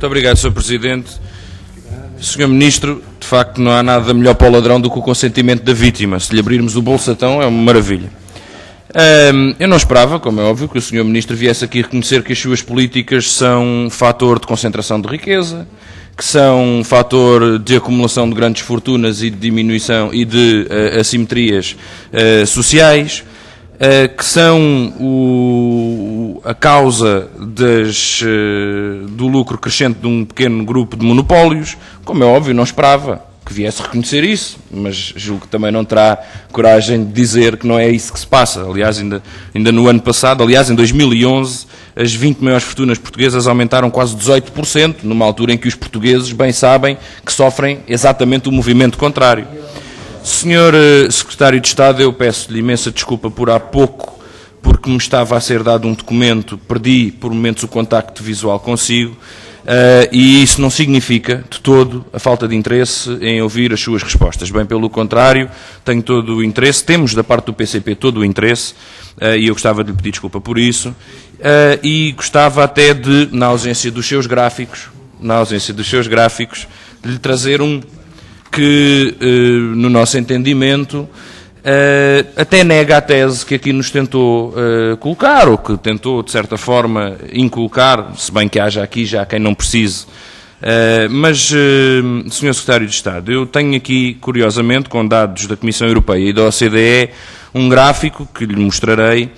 Muito obrigado, Sr. Presidente. Sr. Ministro, de facto não há nada melhor para o ladrão do que o consentimento da vítima. Se lhe abrirmos o bolsatão é uma maravilha. Eu não esperava, como é óbvio, que o Sr. Ministro viesse aqui reconhecer que as suas políticas são um fator de concentração de riqueza, que são um fator de acumulação de grandes fortunas e de diminuição e de assimetrias sociais, que são a causa do lucro crescente de um pequeno grupo de monopólios. Como é óbvio, não esperava que viesse reconhecer isso, mas julgo que também não terá coragem de dizer que não é isso que se passa. Aliás, ainda no ano passado, em 2011, as 20 maiores fortunas portuguesas aumentaram quase 18%, numa altura em que os portugueses bem sabem que sofrem exatamente o movimento contrário. Senhor Secretário de Estado, eu peço-lhe imensa desculpa por há pouco, porque me estava a ser dado um documento, perdi por momentos o contacto visual consigo, e isso não significa, de todo, a falta de interesse em ouvir as suas respostas. Bem pelo contrário, tenho todo o interesse, temos da parte do PCP todo o interesse, e eu gostava de lhe pedir desculpa por isso, e gostava até de, na ausência dos seus gráficos, de lhe trazer que, no nosso entendimento, até nega a tese que aqui nos tentou colocar, ou que tentou, de certa forma, inculcar, se bem que haja aqui já quem não precise. Mas, Sr. Secretário de Estado, eu tenho aqui, curiosamente, com dados da Comissão Europeia e da OCDE, um gráfico que lhe mostrarei,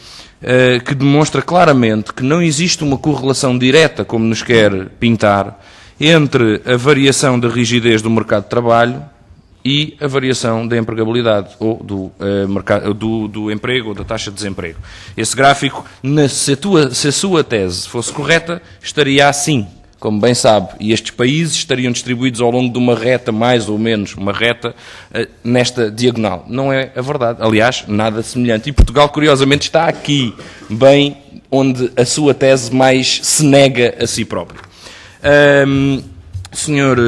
que demonstra claramente que não existe uma correlação direta, como nos quer pintar, entre a variação da rigidez do mercado de trabalho e a variação da empregabilidade, ou do emprego, ou da taxa de desemprego. Esse gráfico, se a sua tese fosse correta, estaria assim, como bem sabe, e estes países estariam distribuídos ao longo de uma reta, mais ou menos uma reta, nesta diagonal. Não é a verdade. Aliás, nada semelhante. E Portugal, curiosamente, está aqui, bem onde a sua tese mais se nega a si próprio. Senhor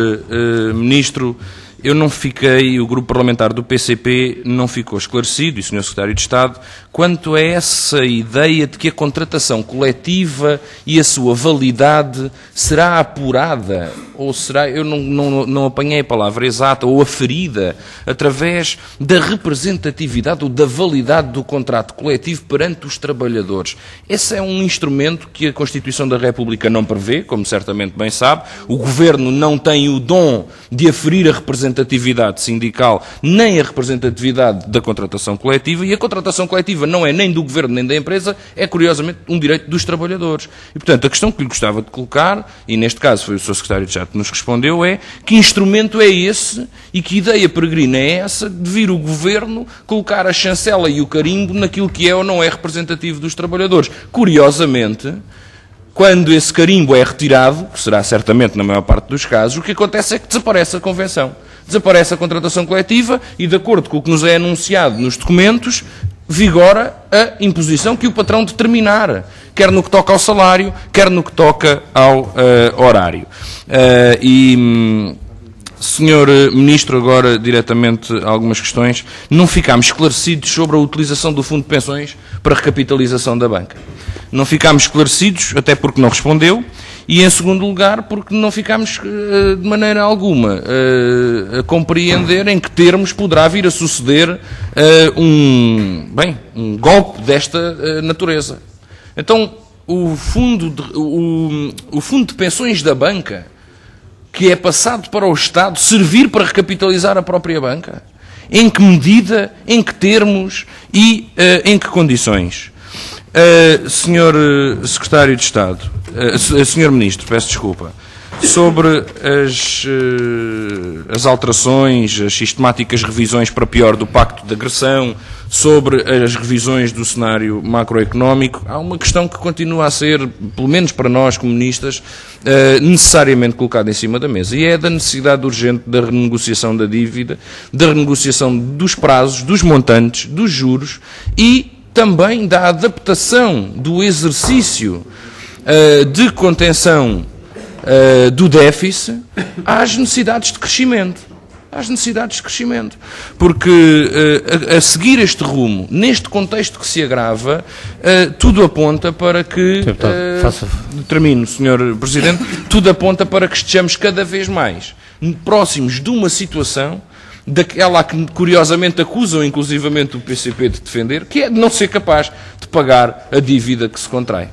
Ministro, eu não fiquei, o grupo parlamentar do PCP não ficou esclarecido, e o Sr. Secretário de Estado, quanto a essa ideia de que a contratação coletiva e a sua validade será apurada, ou será, eu não apanhei a palavra exata, ou aferida, através da representatividade ou da validade do contrato coletivo perante os trabalhadores. Esse é um instrumento que a Constituição da República não prevê, como certamente bem sabe. O Governo não tem o dom de aferir a representatividade sindical, nem a representatividade da contratação coletiva, e a contratação coletiva não é nem do Governo nem da empresa, é curiosamente um direito dos trabalhadores. E, portanto, a questão que lhe gostava de colocar, e neste caso foi o Sr. Secretário de Estado que nos respondeu, é que instrumento é esse e que ideia peregrina é essa de vir o Governo colocar a chancela e o carimbo naquilo que é ou não é representativo dos trabalhadores. Curiosamente, quando esse carimbo é retirado, que será certamente na maior parte dos casos, o que acontece é que desaparece a convenção. Desaparece a contratação coletiva e, de acordo com o que nos é anunciado nos documentos, vigora a imposição que o patrão determinar, quer no que toca ao salário, quer no que toca ao horário. Senhor Ministro, agora diretamente algumas questões. Não ficámos esclarecidos sobre a utilização do Fundo de Pensões para recapitalização da banca. Não ficámos esclarecidos, até porque não respondeu, e em segundo lugar porque não ficámos de maneira alguma a compreender em que termos poderá vir a suceder um golpe desta natureza. Então, o fundo de pensões da banca, que é passado para o Estado, servir para recapitalizar a própria banca? Em que medida, em que termos e em que condições? Senhor Secretário de Estado, Senhor Ministro, peço desculpa, sobre as alterações, as sistemáticas revisões para pior do Pacto de Agressão, sobre as revisões do cenário macroeconómico, há uma questão que continua a ser, pelo menos para nós comunistas, necessariamente colocada em cima da mesa, e é da necessidade urgente da renegociação da dívida, da renegociação dos prazos, dos montantes, dos juros e também da adaptação do exercício de contenção do déficit às necessidades de crescimento. às necessidades de crescimento. Porque a seguir este rumo, neste contexto que se agrava, tudo aponta para que... Termino, Sr. Presidente. Tudo aponta para que estejamos cada vez mais próximos de uma situação daquela que curiosamente acusam inclusivamente o PCP de defender, que é de não ser capaz de pagar a dívida que se contrai.